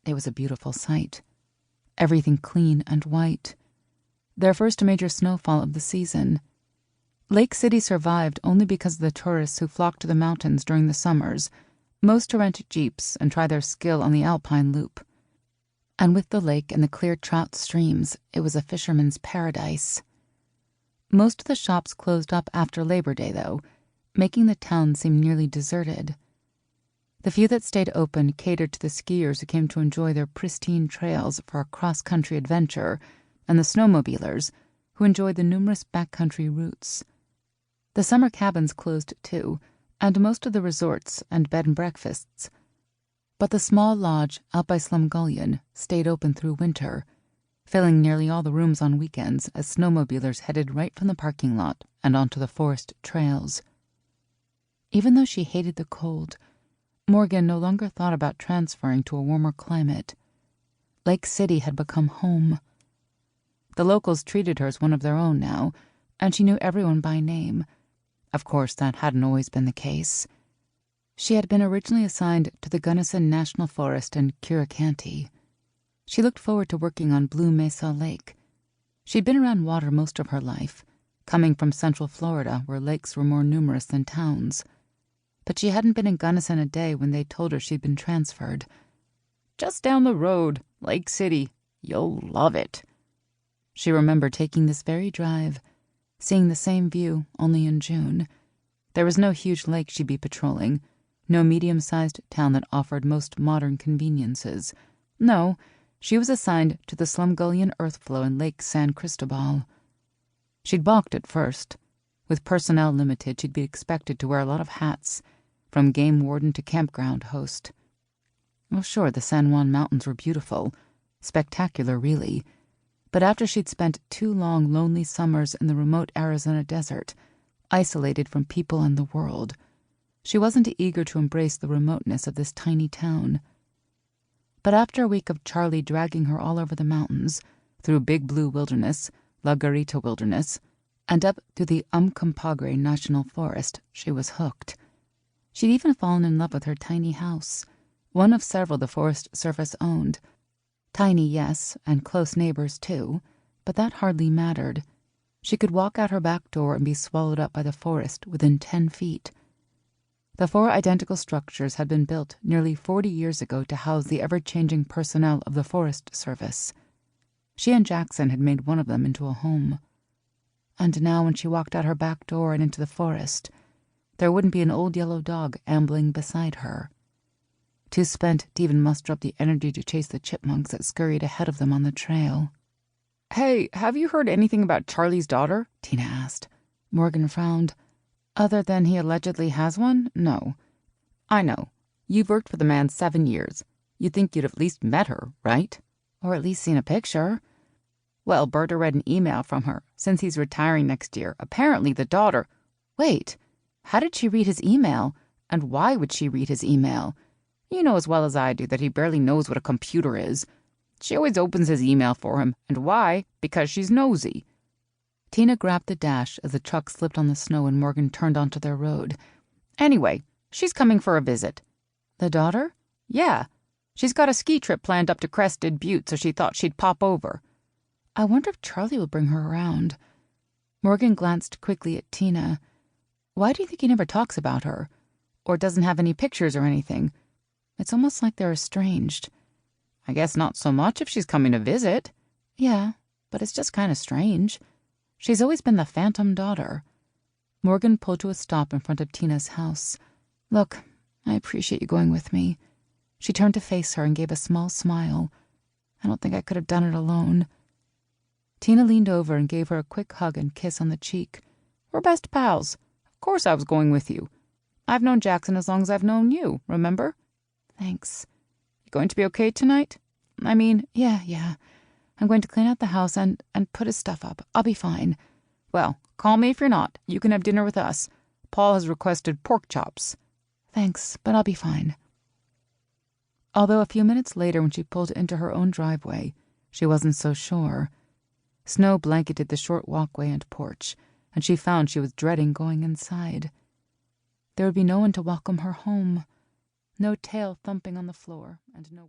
It was a beautiful sight. Everything clean and white. Their first major snowfall of the season. Lake City survived only because of the tourists who flocked to the mountains during the summers, most to rent jeeps and try their skill on the Alpine Loop. And with the lake and the clear trout streams, it was a fisherman's paradise. Most of the shops closed up after Labor Day, though, making the town seem nearly deserted. The few that stayed open catered to the skiers who came to enjoy their pristine trails for a cross-country adventure, and the snowmobilers, who enjoyed the numerous backcountry routes. The summer cabins closed too, and most of the resorts and bed and breakfasts. But the small lodge out by Slumgullion stayed open through winter, filling nearly all the rooms on weekends as snowmobilers headed right from the parking lot and onto the forest trails. Even though she hated the cold, Morgan no longer thought about transferring to a warmer climate. Lake City had become home. The locals treated her as one of their own now, and she knew everyone by name. Of course, that hadn't always been the case. She had been originally assigned to the Gunnison National Forest in Curacanty. She looked forward to working on Blue Mesa Lake. She'd been around water most of her life, coming from Central Florida where lakes were more numerous than towns. But she hadn't been in Gunnison a day when they told her she'd been transferred. "Just down the road, Lake City. You'll love it." She remembered taking this very drive, seeing the same view, only in June. There was no huge lake she'd be patrolling, no medium-sized town that offered most modern conveniences. No, she was assigned to the Slumgullion Earthflow in Lake San Cristobal. She'd balked at first. With personnel limited, she'd be expected to wear a lot of hats, from game warden to campground host. Oh, sure, the San Juan Mountains were beautiful, spectacular, really. But after she'd spent 2 long, lonely summers in the remote Arizona desert, isolated from people and the world, she wasn't eager to embrace the remoteness of this tiny town. But after a week of Charlie dragging her all over the mountains, through Big Blue Wilderness, La Garita Wilderness, and up to the Uncompahgre National Forest, she was hooked. She'd even fallen in love with her tiny house, one of several the Forest Service owned. Tiny, yes, and close neighbors, too, but that hardly mattered. She could walk out her back door and be swallowed up by the forest within 10 feet. The 4 identical structures had been built nearly 40 years ago to house the ever-changing personnel of the Forest Service. She and Jackson had made one of them into a home. And now when she walked out her back door and into the forest, there wouldn't be an old yellow dog ambling beside her. Too spent to even muster up the energy to chase the chipmunks that scurried ahead of them on the trail. "Hey, have you heard anything about Charlie's daughter?" Tina asked. Morgan frowned. "Other than he allegedly has one? No." "I know. You've worked for the man 7 years. You'd think you'd at least met her, right? Or at least seen a picture." "Well, Berta read an email from her, since he's retiring next year. Apparently the daughter—" "Wait, how did she read his email? And why would she read his email? You know as well as I do that he barely knows what a computer is. She always opens his email for him. And why? Because she's nosy." Tina grabbed the dash as the truck slipped on the snow and Morgan turned onto their road. "Anyway, she's coming for a visit." "The daughter?" "Yeah. She's got a ski trip planned up to Crested Butte, so she thought she'd pop over." "I wonder if Charlie will bring her around." Morgan glanced quickly at Tina. "Why do you think he never talks about her? Or doesn't have any pictures or anything? It's almost like they're estranged." "I guess not so much if she's coming to visit." "Yeah, but it's just kind of strange. She's always been the phantom daughter." Morgan pulled to a stop in front of Tina's house. "Look, I appreciate you going with me." She turned to face her and gave a small smile. "I don't think I could have done it alone." Tina leaned over and gave her a quick hug and kiss on the cheek. "We're best pals. Of course I was going with you. I've known Jackson as long as I've known you, remember?" "Thanks." "You going to be okay tonight? I mean—" Yeah. I'm going to clean out the house and put his stuff up. I'll be fine." "Well, call me if you're not. You can have dinner with us. Paul has requested pork chops." "Thanks, but I'll be fine." Although a few minutes later when she pulled into her own driveway, she wasn't so sure. Snow blanketed the short walkway and porch, and she found she was dreading going inside. There would be no one to welcome her home. No tail thumping on the floor, and no